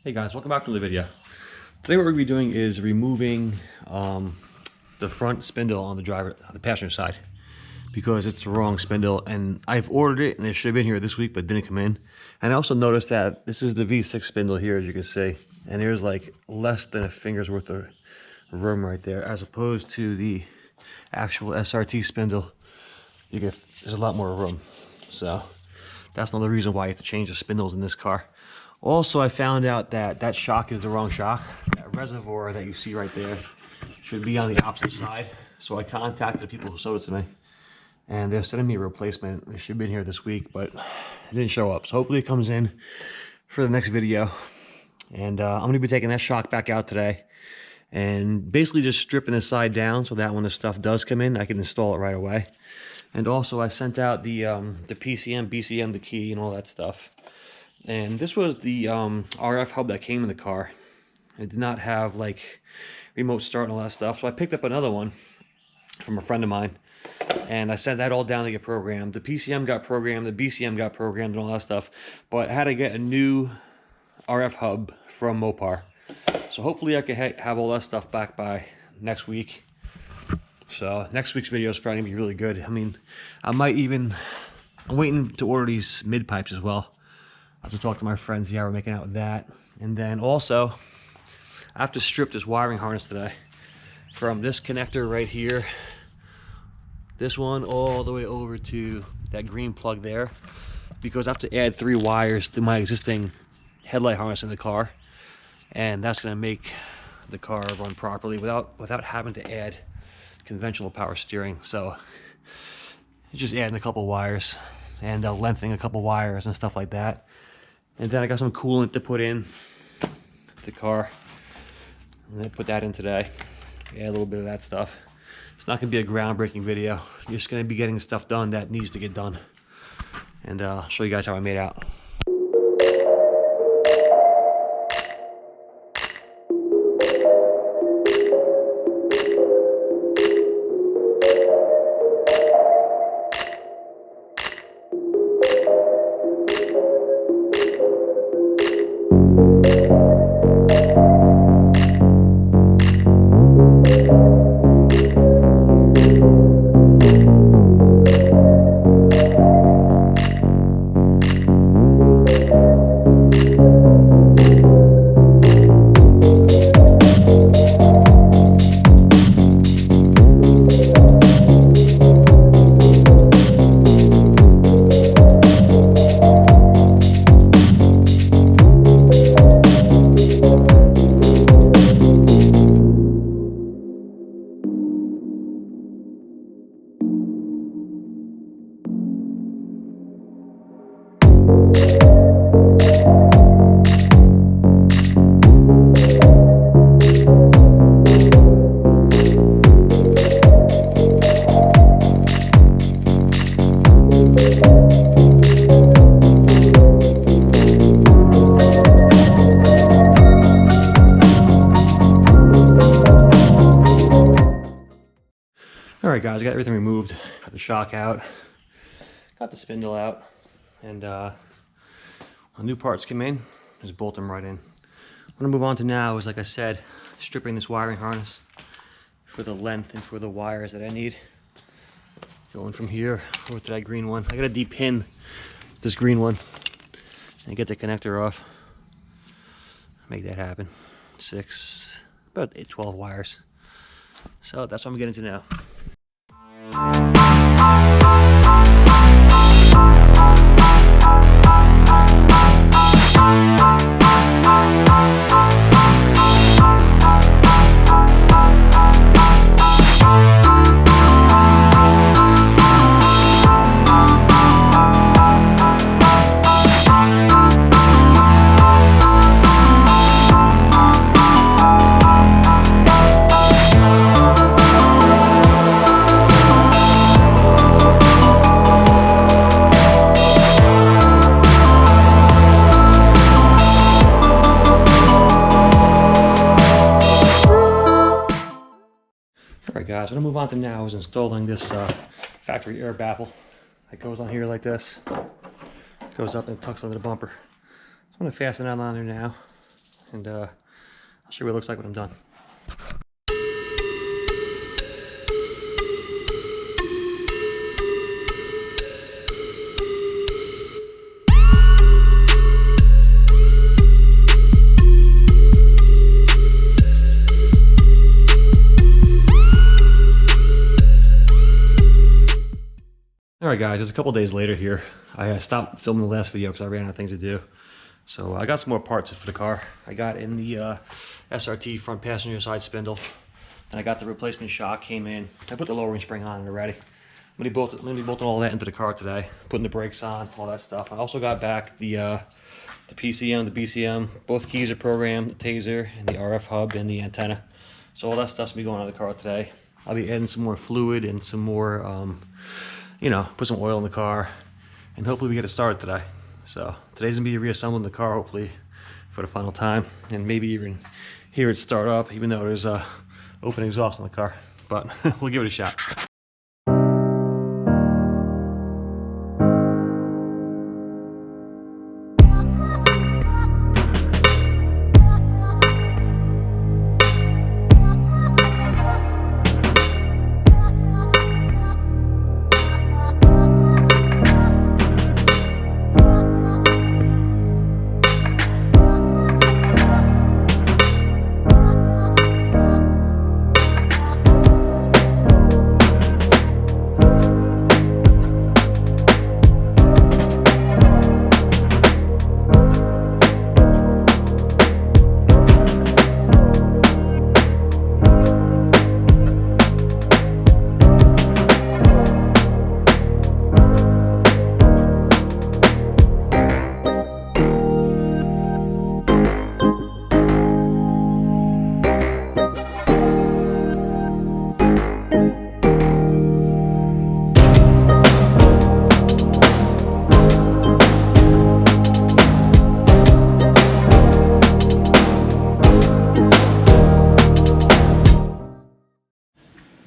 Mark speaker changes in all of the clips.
Speaker 1: Hey guys, welcome back to the video. Today what we're going to be doing is removing the front spindle on the passenger side, because it's the wrong spindle, and I've ordered it and it should have been here this week but didn't come in. And I also noticed that this is the V6 spindle here, as you can see, and there's like less than a finger's worth of room right there, as opposed to the actual SRT spindle. There's a lot more room, so that's another reason why you have to change the spindles in this car. Also, I found out that that shock is the wrong shock. That reservoir that you see right there should be on the opposite side. So I contacted the people who sold it to me, and they're sending me a replacement. It should have been here this week, but it didn't show up. So hopefully it comes in for the next video. And I'm going to be taking that shock back out today and basically just stripping the side down so that when the stuff does come in, I can install it right away. And also I sent out the PCM, BCM, the key, and all that stuff. And this was the RF hub that came in the car. It did not have like remote start and all that stuff. So I picked up another one from a friend of mine, and I sent that all down to get programmed. The PCM got programmed, the BCM got programmed, and all that stuff. But I had to get a new RF hub from Mopar. So hopefully I can have all that stuff back by next week. So next week's video is probably gonna be really good. I mean, I'm waiting to order these mid pipes as well. I have to talk to my friends, see how we're making out with that. And then also, I have to strip this wiring harness today from this connector right here, this one, all the way over to that green plug there, because I have to add 3 wires to my existing headlight harness in the car, and that's going to make the car run properly without having to add conventional power steering. So just adding a couple wires and lengthening a couple wires and stuff like that. And then I got some coolant to put in the car. I'm gonna put that in today. Add a little bit of that stuff. It's not gonna be a groundbreaking video. You're just gonna be getting stuff done that needs to get done. And I'll show you guys how I made out. Alright guys, I got everything removed. Got the shock out, got the spindle out, and when new parts come in, just bolt them right in. What I'm going to move on to now is, like I said, stripping this wiring harness for the length and for the wires that I need. Going from here over to that green one. I got to de-pin this green one and get the connector off. Make that happen. About 12 wires. So that's what I'm getting to now. Alright guys, what I'm going to move on to now is installing this factory air baffle. It goes on here like this. Goes up and tucks under the bumper. So I'm going to fasten that on there now. and I'll show you what it looks like when I'm done. Alright guys, just a couple days later here. I stopped filming the last video because I ran out of things to do. So I got some more parts for the car. I got in the SRT front passenger side spindle. And I got the replacement shock, came in. I put the lowering spring on it already. I'm going to be bolting all that into the car today. Putting the brakes on, all that stuff. I also got back the PCM, the BCM. Both keys are programmed, the taser, and the RF hub, and the antenna. So all that stuff's going to be going on the car today. I'll be adding some more fluid and some more... you know, put some oil in the car, and hopefully we get it started today. So today's gonna be reassembling the car, hopefully for the final time, and maybe even hear it start up, even though there's a open exhaust on the car. But we'll give it a shot.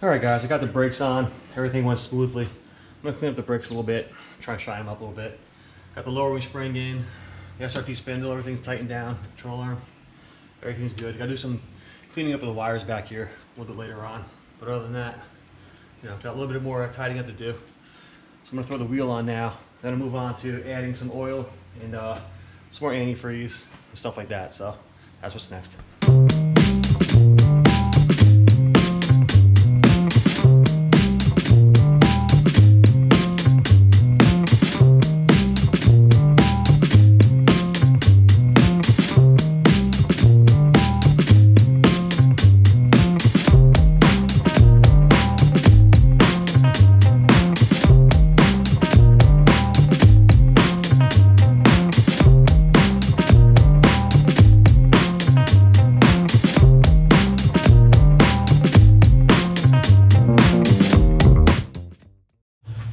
Speaker 1: Alright guys, I got the brakes on, everything went smoothly. I'm going to clean up the brakes a little bit, try to shine them up a little bit. Got the lowering spring in, the SRT spindle, everything's tightened down, control arm, everything's good. Got to do some cleaning up of the wires back here a little bit later on. But other than that, you know, got a little bit more tidying up to do. So I'm going to throw the wheel on now, then I'll move on to adding some oil and some more antifreeze and stuff like that. So that's what's next.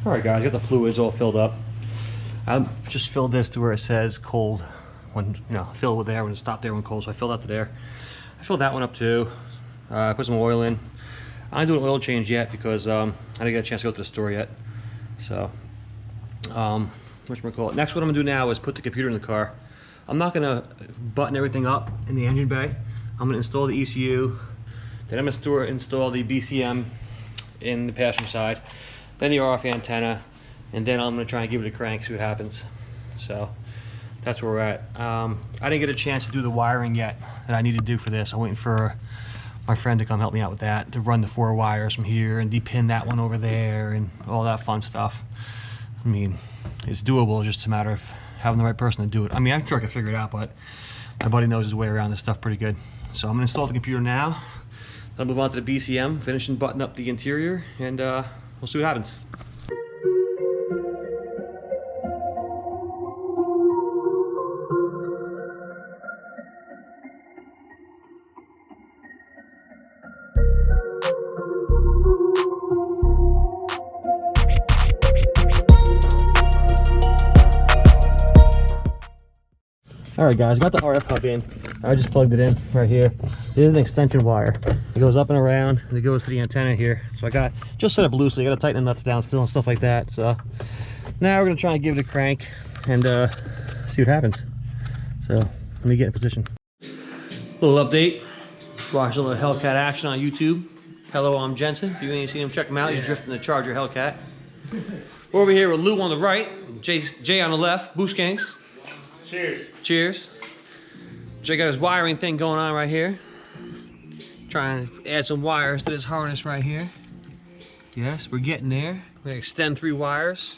Speaker 1: Alright guys, got the fluids all filled up. I've just filled this to where it says cold, when, you know, fill with air when it stopped there when cold, so I filled out to there. I filled that one up too. I put some oil in. I didn't do an oil change yet because I didn't get a chance to go to the store yet. So, whatchamacallit. Next, what I'm gonna do now is put the computer in the car. I'm not gonna button everything up in the engine bay. I'm gonna install the ECU, then I'm gonna install the BCM in the passenger side, then the RF antenna, and then I'm going to try and give it a crank, see what happens. So that's where we're at. I didn't get a chance to do the wiring yet that I need to do for this. I'm waiting for my friend to come help me out with that, to run the 4 wires from here and depin that one over there and all that fun stuff. I mean, it's doable, it's just a matter of having the right person to do it. I mean, I'm sure I can figure it out, but my buddy knows his way around this stuff pretty good. So I'm going to install the computer now. Then I'll move on to the BCM, finish and button up the interior, and we'll see what happens. Alright guys, got the RF hub in. I just plugged it in right here. It is an extension wire. It goes up and around and it goes to the antenna here. So I got just set up loosely. I gotta tighten the nuts down still and stuff like that. So now we're gonna try and give it a crank and see what happens. So let me get in position. Little update. Watch a little Hellcat action on YouTube. Hello, I'm Jensen. If you ain't seen him, check him out. He's drifting the Charger Hellcat. We're over here with Lou on the right, Jay on the left. Boost Kings.
Speaker 2: Cheers.
Speaker 1: Cheers. Jay got his wiring thing going on right here. Trying to add some wires to this harness right here. Yes, we're getting there. We're gonna extend 3 wires.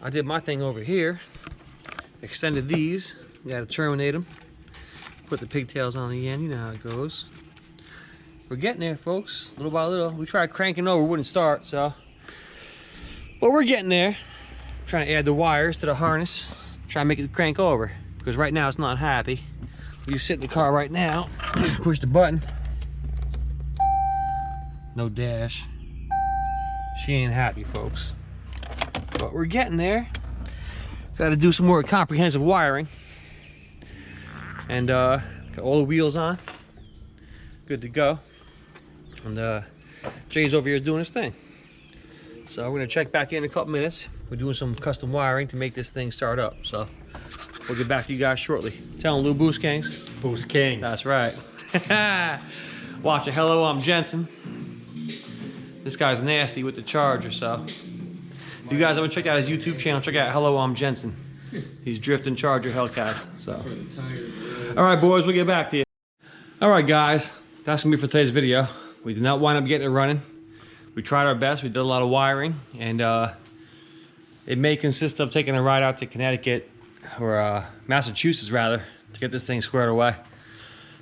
Speaker 1: I did my thing over here. Extended these. You gotta terminate them. Put the pigtails on the end, you know how it goes. We're getting there, folks, little by little. We tried cranking over, wouldn't start, so. But we're getting there. Trying to add the wires to the harness. Trying to make it crank over, because right now it's not happy. You sit in the car right now, push the button. No dash. She ain't happy, folks. But we're getting there. Got to do some more comprehensive wiring. And got all the wheels on. Good to go. And Jay's over here doing his thing. So we're gonna check back in a couple minutes. We're doing some custom wiring to make this thing start up. So we'll get back to you guys shortly. Tell them Lou Boost Kings.
Speaker 2: Boost Kings.
Speaker 1: That's right. Watch it. Hello, I'm Jensen. This guy's nasty with the Charger, so. If you guys haven't checked out his YouTube channel, check out Hello, I'm Jensen. He's drifting Charger Hellcat. So. All right, boys, we'll get back to you. All right, guys, that's gonna be for today's video. We did not wind up getting it running. We tried our best. We did a lot of wiring, and it may consist of taking a ride out to Connecticut, or Massachusetts rather, to get this thing squared away.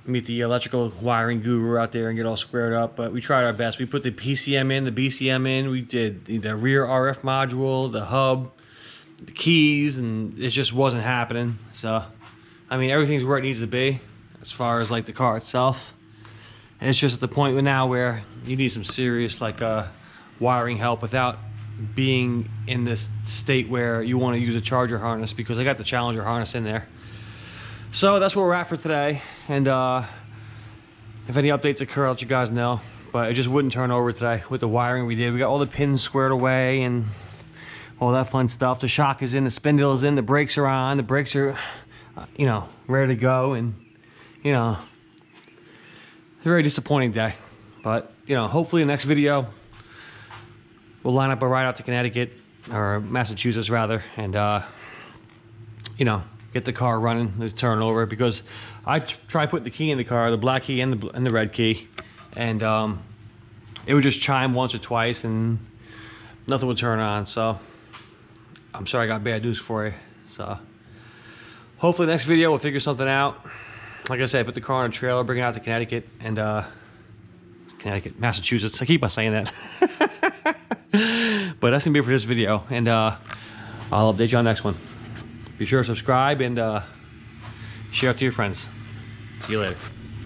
Speaker 1: Meet the electrical wiring guru out there and get all squared up. But we tried our best. We put the PCM in, the BCM in. We did the rear RF module, the hub, the keys, and it just wasn't happening. So, I mean, everything's where it needs to be as far as like the car itself. And it's just at the point now where you need some serious like wiring help without being in this state where you want to use a Charger harness, because I got the Challenger harness in there. So that's where we're at for today. And if any updates occur, I'll let you guys know. But it just wouldn't turn over today with the wiring we did. We got all the pins squared away and all that fun stuff. The shock is in, the spindle is in, the brakes are on, the brakes are, you know, ready to go. And, you know, it's a very disappointing day. But, you know, hopefully the next video we'll line up a ride out to Connecticut, or Massachusetts rather, and, you know, get the car running, let's turn over, because I tried putting the key in the car, the black key and the red key, and it would just chime once or twice and nothing would turn on. So I'm sorry I got bad news for you. So hopefully next video we'll figure something out. Like I said, put the car on a trailer, bring it out to Connecticut, and Massachusetts. I keep on saying that. But that's gonna be it for this video, and I'll update you on the next one. Be sure to subscribe and share it to your friends. See you later.